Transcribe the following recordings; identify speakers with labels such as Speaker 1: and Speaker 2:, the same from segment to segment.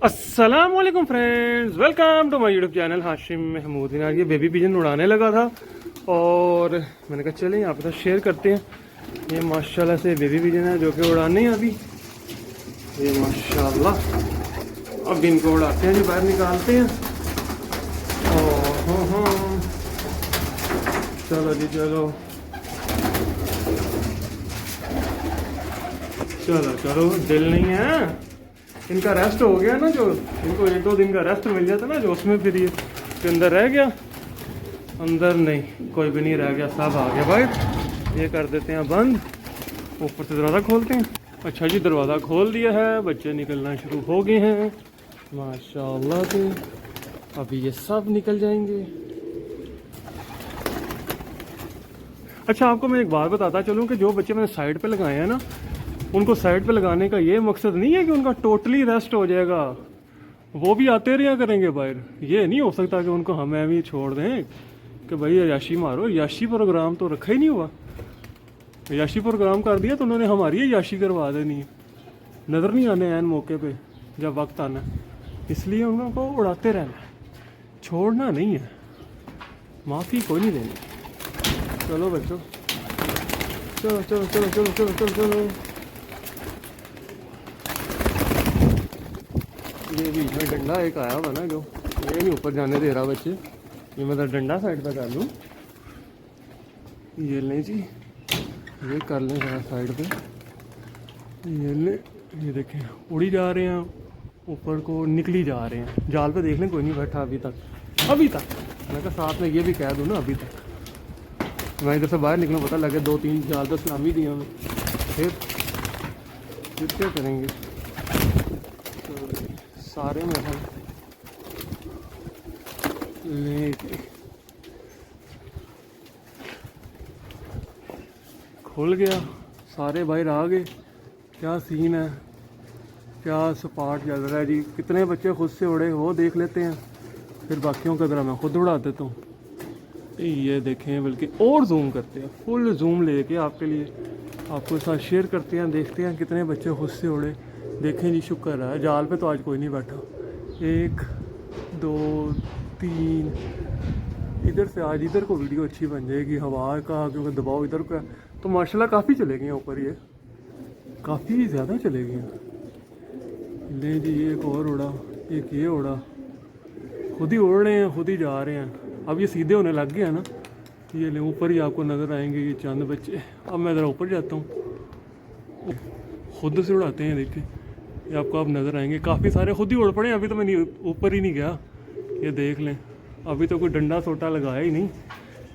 Speaker 1: अस्सलाम वालेकुम friends, welcome to my YouTube channel Hashim Mahmood. यार ये बेबी पिजन उड़ाने लगा था और मैंने कहा चलें आपके साथ शेयर करते हैं। ये माशाल्लाह से बेबी पिजन है जो कि उड़ाने हैं अभी। ये माशाल्लाह अब इनको उड़ाते हैं, जो बाहर निकालते हैं। चलो जी चलो चलो चलो, दिल नहीं है इनका। रेस्ट हो गया ना, जो इनको एक दो दिन का रेस्ट मिल जाता ना, जो उसमें फिर ये के अंदर रह गया। अंदर नहीं, कोई भी नहीं रह गया, सब आ गया बाहर। ये कर देते हैं बंद, ऊपर से दरवाज़ा खोलते हैं। अच्छा जी, दरवाज़ा खोल दिया है, बच्चे निकलना शुरू हो गए हैं माशाल्लाह से। अभी ये सब निकल जाएंगे। अच्छा, आपको मैं एक बात बताता चलूँ कि जो बच्चे मैंने साइड पे लगाए हैं ना, उनको साइड पे लगाने का ये मकसद नहीं है कि उनका टोटली रेस्ट हो जाएगा। वो भी आते रहा करेंगे बाहर। ये नहीं हो सकता कि उनको हम ऐਵੇਂ ही छोड़ दें कि भाई याशी मारो। याशी प्रोग्राम तो रखा ही नहीं हुआ। याशी प्रोग्राम कर दिया तो उन्होंने हमारी याशी करवा देनी है। नज़र नहीं आने ऐन मौके पे जब वक्त आना, इसलिए उनको उड़ाते रहना, छोड़ना नहीं है, माफ़ी कोई नहीं देनी। चलो बच्चों, चलो चलो चलो चलो चलो चलो चलो। ये बीच में डंडा एक आया हुआ ना, जो ये नहीं ऊपर जाने दे रहा बच्चे। ये मतलब डंडा साइड पे कर लूँ। ये लें जी, ये कर लें जरा साइड पे। ये ले, ये देखें उड़ी जा रहे हैं, ऊपर को निकली जा रहे हैं। जाल पे देख लें, कोई नहीं बैठा अभी तक। मैं कहा साथ में ये भी कह दूँ ना, अभी तक मैं इधर से बाहर निकलूँ, पता लगे दो तीन जाल तो सलामी दी हमें, फिर क्या करेंगे। सारे में हम लेके खुल गया, सारे बाहर आ गए। क्या सीन है, क्या सपाट चल रहा है जी। कितने बच्चे खुद से उड़े वो देख लेते हैं, फिर बाकियों का ज़रा मैं खुद उड़ा देता हूँ। ये देखें, बल्कि और जूम करते हैं, फुल जूम लेके आपके लिए आपको साथ शेयर करते हैं। देखते हैं कितने बच्चे खुद से उड़े। देखें जी, शुक्र है जाल पे तो आज कोई नहीं बैठा। 1 2 3, इधर से आज इधर को वीडियो अच्छी बन जाएगी हवा का, क्योंकि दबाव इधर का तो माशाल्लाह काफ़ी चले गए ऊपर। ये काफ़ी ज़्यादा चले गए। ले जी, एक और उड़ा, एक ये उड़ा, खुद ही उड़ रहे हैं, खुद ही जा रहे हैं। अब ये सीधे होने लग गए हैं ना। ये ले ऊपर ही आपको नज़र आएंगे ये चंद बच्चे। अब मैं ज़रा ऊपर जाता हूँ, खुद से उड़ाते हैं। देखिए ये आपको अब नज़र आएंगे, काफ़ी सारे खुद ही उड़ पड़े। अभी तो मैं ऊपर ही नहीं गया। ये देख लें, अभी तो कोई डंडा सोटा लगाया ही नहीं।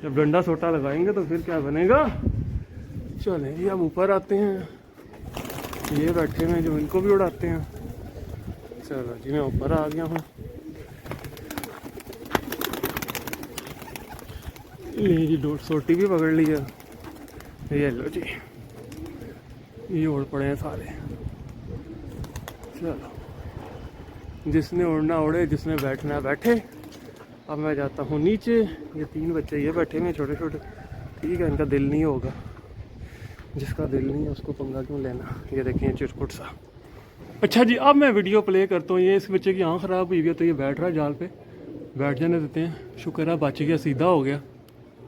Speaker 1: जब डंडा सोटा लगाएंगे तो फिर क्या बनेगा। चलें ये अब ऊपर आते हैं। ये बैठे हैं जो, इनको भी उड़ाते हैं। चलो जी, मैं ऊपर आ गया हूँ। ये जी सोटी भी पकड़ लिया। ये लो जी, ये उड़ पड़े हैं सारे। चलो, जिसने उड़ना उड़े, जिसने बैठना बैठे। अब मैं जाता हूँ नीचे। ये 3 बच्चे ये बैठे हुए छोटे छोटे, ठीक है, इनका दिल नहीं होगा। जिसका दिल नहीं है उसको पंगा क्यों लेना। ये देखें चिरकुट सा। अच्छा जी, अब मैं वीडियो प्ले करता हूँ। ये इस बच्चे की आँख ख़राब हुई है तो ये बैठ रहा है जाल पे, बैठ जाने देते हैं। शुक्र है बच गया, सीधा हो गया।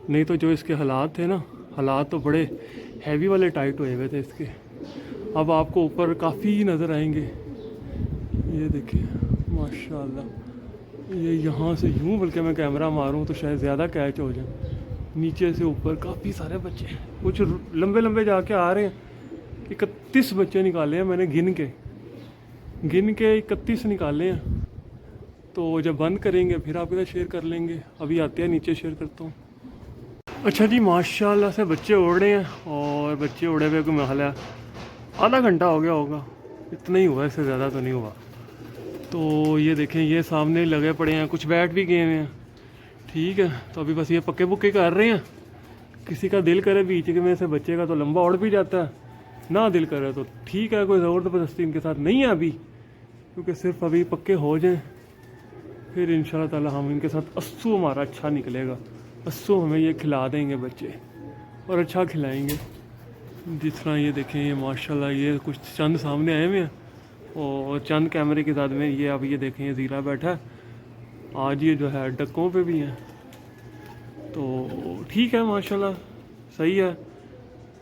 Speaker 1: नहीं तो जो इसके हालात थे ना, हालात तो बड़े हैवी वाले टाइट हुए हुए थे इसके। अब आपको ऊपर काफ़ी नज़र आएंगे। ये देखिए माशाल्लाह, ये यहाँ से यूँ, बल्कि मैं कैमरा मारूँ तो शायद ज़्यादा कैच हो जाए। नीचे से ऊपर काफ़ी सारे बच्चे, कुछ लंबे लंबे जाके आ रहे हैं। 31 बच्चे निकाले हैं मैंने गिन के 31 निकाले हैं। तो जब बंद करेंगे फिर आपके साथ शेयर कर लेंगे। अभी आते हैं नीचे, शेयर करता हूँ। अच्छा जी, माशाल्लाह से बच्चे उड़ रहे हैं, और बच्चे उड़े हुए को महल आधा घंटा हो गया होगा, इतना ही हुआ, इससे ज़्यादा तो नहीं हुआ। तो ये देखें, ये सामने लगे पड़े हैं, कुछ बैठ भी गए हैं, ठीक है। तो अभी बस ये पक्के पुक्के कर रहे हैं। किसी का दिल करे बीच में से बच्चे का तो लंबा उड़ भी जाता है, ना दिल करे तो ठीक है, कोई ज़बरदस्ती इनके साथ नहीं है अभी, क्योंकि सिर्फ अभी पक्के हो जाएं, फिर इंशाल्लाह ताला हम इनके साथ अस्सू हमारा अच्छा निकलेगा। अस्सू हमें ये खिला देंगे बच्चे, और अच्छा खिलाएंगे। जिस तरह ये देखें, ये माशाल्लाह ये कुछ चंद सामने आए हुए हैं, और चंद कैमरे की तादाद में ये अब ये देखें ये ज़ीरा बैठा है। आज ये जो है डक्कों पे भी हैं, तो ठीक है माशाल्लाह सही है।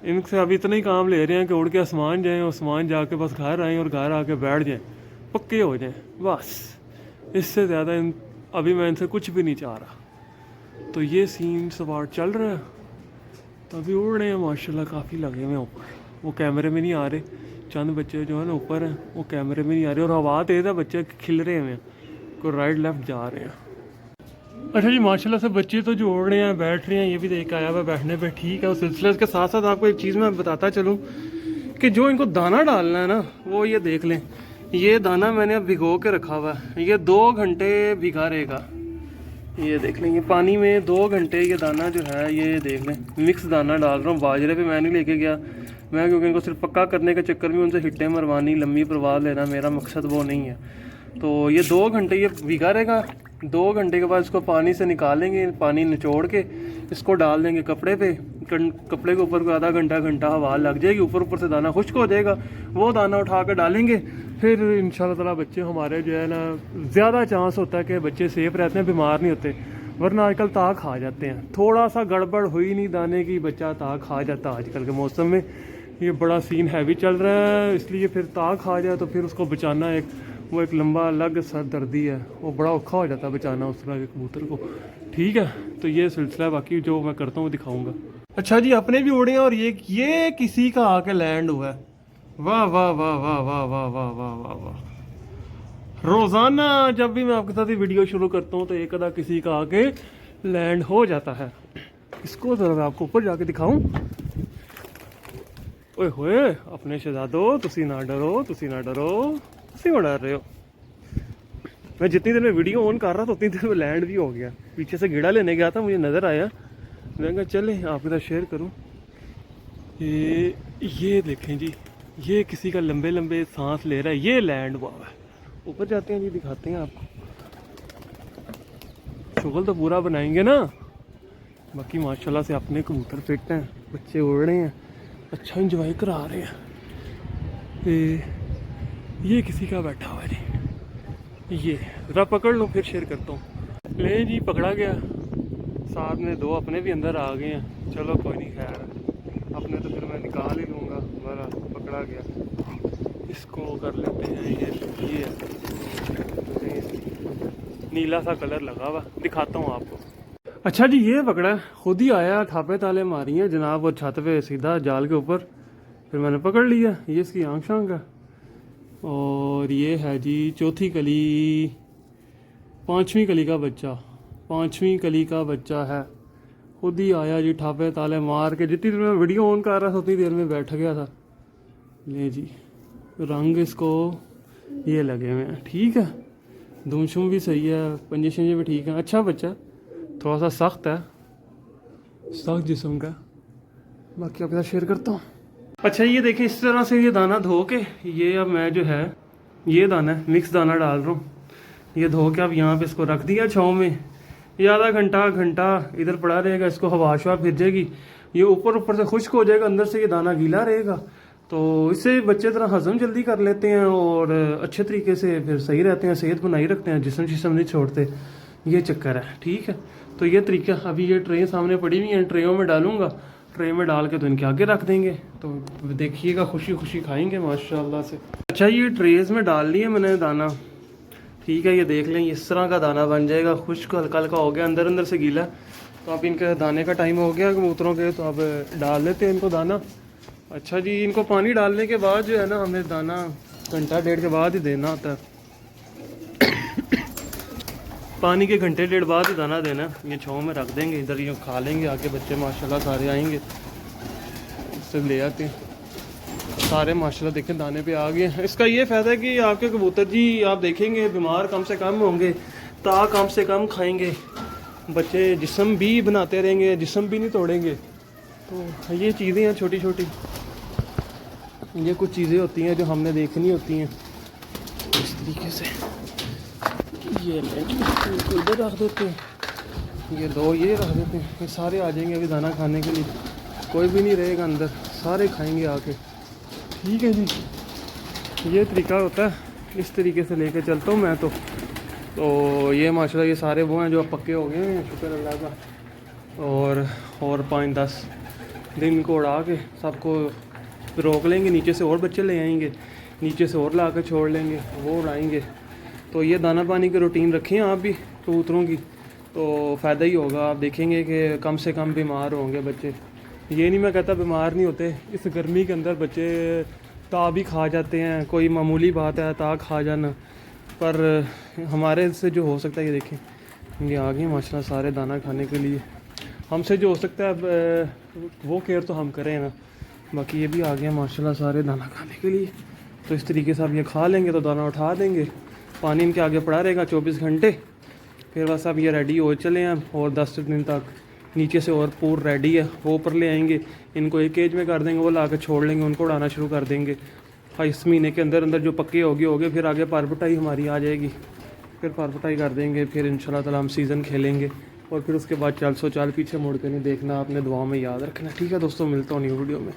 Speaker 1: इनसे अभी इतना ही काम ले रहे हैं कि उड़ के आसमान जाएँ, आसमान जाके बस घर आएँ और घर आके बैठ जाएँ, पक्के हो जाएँ बस। इससे ज़्यादा अभी मैं इनसे कुछ भी नहीं चाह रहा। तो ये सीन सवार चल रहा है, तो अभी उड़ रहे हैं माशाल्लाह, काफ़ी लगे हुए हैं ऊपर। वो कैमरे में नहीं आ रहे, चंद बच्चे जो है ना ऊपर हैं वो कैमरे में नहीं आ रहे, और हवा तेज़ है, बच्चे खिल रहे हैं, कोई राइट लेफ्ट जा रहे हैं। अच्छा जी माशाल्लाह से बच्चे तो जो उड़ रहे हैं बैठ रहे हैं, ये भी देख आया हुआ बैठने पे, ठीक है। उस सिलसिले के साथ साथ आपको एक चीज़ मैं बताता चलूँ कि जो इनको दाना डालना है ना, वो ये देख लें, ये दाना मैंने अब भिगो के रखा हुआ है, ये 2 घंटे भिगा रहेगा। ये देख लें, ये पानी में 2 घंटे ये दाना जो है, ये देख लें मिक्स दाना डाल रहा हूँ। बाजरे पे मैं नहीं लेके गया मैं, क्योंकि इनको सिर्फ पक्का करने के चक्कर में उनसे हिट्टे मरवानी, लंबी परवाह लेना मेरा मकसद वो नहीं है। तो ये 2 घंटे ये भिगा रहेगा। 2 घंटे के बाद इसको पानी से निकालेंगे, पानी निचोड़ के इसको डाल देंगे कपड़े पे। कपड़े के ऊपर को आधा घंटा हवा लग जाएगी, ऊपर से दाना खुश्क हो जाएगा, वो दाना उठा कर डालेंगे। फिर इंशाल्लाह ताला बच्चे हमारे जो है ना, ज़्यादा चांस होता है कि बच्चे सेफ रहते हैं, बीमार नहीं होते, वरना आजकल ताक खा जाते हैं। थोड़ा सा गड़बड़ हुई नहीं दाने की, बच्चा ताक खा जाता है। आजकल के मौसम में ये बड़ा सीन हैवी चल रहा है, इसलिए फिर ताक खा जाए तो फिर उसको बचाना एक लंबा अलग सरदर्दी है, वो बड़ा औखा हो जाता है बचाना उस तरह के कबूतर को, ठीक है। तो ये सिलसिला बाकी जो मैं करता हूँ दिखाऊंगा। अच्छा जी, अपने भी उड़े हैं और ये किसी का आके लैंड हुआ है। वाह वाह वाह वाह वाह वाह वाह वाह वाह वाह। रोज़ाना जब भी मैं आपके साथ ये वीडियो शुरू करता हूँ तो एक अदा किसी का आके लैंड हो जाता है। इसको ज़रा मैं आपको ऊपर जाके दिखाऊं। ओए होए अपने शहजादो, तुसी ना डरो, तुसी ना डरो, तुसी क्यों डर रहे हो। मैं जितनी देर में वीडियो ऑन कर रहा था उतनी देर में लैंड भी हो गया। पीछे से गेड़ा लेने गया था, मुझे नज़र आया, मैं कहा चले आपके साथ शेयर करूँ। ये देखें जी, ये किसी का लंबे लंबे सांस ले रहा है, ये लैंड हुआ है। ऊपर जाते हैं जी, दिखाते हैं आपको। शुगल तो पूरा बनाएंगे ना। बाकी माशाल्लाह से अपने कबूतर फिट हैं, बच्चे उड़ रहे हैं, अच्छा इंजॉय करा रहे हैं। ये किसी का बैठा हुआ है जी, ये ज़रा पकड़ लो फिर शेयर करता हूँ। ले जी पकड़ा गया, साथ में 2 अपने भी अंदर आ गए हैं। चलो कोई नहीं, खैर अपने तो फिर मैं निकाल ही लूँगा, हमारा पकड़ा गया। इसको कर लेते हैं, ये नीला सा कलर लगा हुआ, दिखाता हूँ आपको। अच्छा जी, ये पकड़ा खुद ही आया, थापे ताले मारी हैं जनाब, वो छत पे सीधा जाल के ऊपर, फिर मैंने पकड़ लिया। ये इसकी आंख शांख है। और ये है जी 4थी कली, 5वीं कली का बच्चा, 5वीं कली का बच्चा है। खुद ही आया जी, ठापे ताले मार के। जितनी देर में वीडियो ऑन कर रहा था उतनी देर में बैठ गया था। ले जी, रंग इसको ये लगे हुए हैं, ठीक है। दुमशुम भी सही है, पंजे शंजे भी ठीक है। अच्छा बच्चा, थोड़ा सा सख्त है, सख्त जिस्म का। बाकी आपके साथ शेयर करता हूँ। अच्छा ये देखिए, इस तरह से ये दाना धो के, ये अब मैं जो है ये दाना है, मिक्स दाना डाल रहा हूँ। ये धो के अब यहाँ पे इसको रख दिया छाँव में। ये आधा घंटा इधर पड़ा रहेगा, इसको हवा शवा फिर जाएगी, ये ऊपर से खुश्क हो जाएगा, अंदर से ये दाना गीला रहेगा। तो इससे बच्चे तरह हजम जल्दी कर लेते हैं और अच्छे तरीके से फिर सही रहते हैं, सेहत बनाई रखते हैं, जिस्म नहीं छोड़ते। ये चक्कर है, ठीक है। तो ये तरीका, अभी ये ट्रे सामने पड़ी हुई हैं, ट्रेयों में डालूंगा, ट्रे में डाल के तो इनके आगे रख देंगे, तो देखिएगा खुशी खुशी खाएंगे माशाल्लाह से। अच्छा ये ट्रेज में डाल लिए मैंने दाना, ठीक है। ये देख लें, इस तरह का दाना बन जाएगा, खुश्क हल्का हल्का हो गया, अंदर से गीला। तो अब इनके दाने का टाइम हो गया कबूतरों के, तो अब डाल लेते हैं इनको दाना। अच्छा जी, इनको पानी डालने के बाद जो है ना, हमें दाना 1-1.5 के बाद ही देना होता है। पानी के 1-1.5 बाद ही दाना देना है। ये छाँव में रख देंगे, इधर ये खा लेंगे आके बच्चे माशाल्लाह सारे आएंगे, इससे ले आते हैं सारे माशाल्लाह। देखें दाने पे आ गए। इसका ये फ़ायदा है कि आपके कबूतर जी आप देखेंगे बीमार कम से कम होंगे, ता कम से कम खाएंगे, बच्चे जिस्म भी बनाते रहेंगे, जिस्म भी नहीं तोड़ेंगे। तो ये चीज़ें हैं छोटी छोटी, ये कुछ चीज़ें होती हैं जो हमने देखनी होती हैं इस तरीके से। ये इधर रख देते हैं, ये 2 ये रख देते हैं, ये सारे आ जाएंगे अभी दाना खाने के लिए, कोई भी नहीं रहेगा अंदर, सारे खाएंगे आके, ठीक है जी। ये तरीका होता है। इस तरीके से लेके चलता हूँ मैं तो ये माशाल्लाह ये सारे वो हैं जो अब पक्के हो गए हैं, शुक्र अल्लाह का। और 5-10 दिन को उड़ा के सबको रोक लेंगे, नीचे से और बच्चे ले आएंगे, नीचे से और ला कर छोड़ लेंगे, वो उड़ाएंगे। तो ये दाना पानी की रूटीन रखें आप भी कबूतरों की, तो फ़ायदा ही होगा। आप देखेंगे कि कम से कम बीमार होंगे बच्चे। ये नहीं मैं कहता बीमार नहीं होते, इस गर्मी के अंदर बच्चे ता भी खा जाते हैं, कोई मामूली बात है ता खा जाना, पर हमारे से जो हो सकता है, ये देखें ये आ गए माशाल्लाह सारे दाना खाने के लिए। हमसे जो हो सकता है वो केयर तो हम करें ना, बाकी ये भी आ गए माशाल्लाह सारे दाना खाने के लिए। तो इस तरीके से आप ये खा लेंगे तो दाना उठा देंगे, पानी इनके आगे पड़ा रहेगा 24 घंटे। फिर बस अब ये रेडी हो चले हैं और 10 दिन तक नीचे से और पूर रेडी है, वो ऊपर ले आएंगे, इनको एक केज में कर देंगे, वो ला कर छोड़ लेंगे, उनको उड़ाना शुरू कर देंगे। हाँ, इस महीने के अंदर अंदर जो पक्के होगे फिर आगे परपटाई हमारी आ जाएगी, फिर परपटाई कर देंगे, फिर इंशाल्लाह ताला हम सीज़न खेलेंगे। और फिर उसके बाद 400 चाल पीछे मुड़ के नहीं देखना, आपने दुआ में याद रखना। ठीक है दोस्तों, मिलता हूँ न्यू वीडियो में।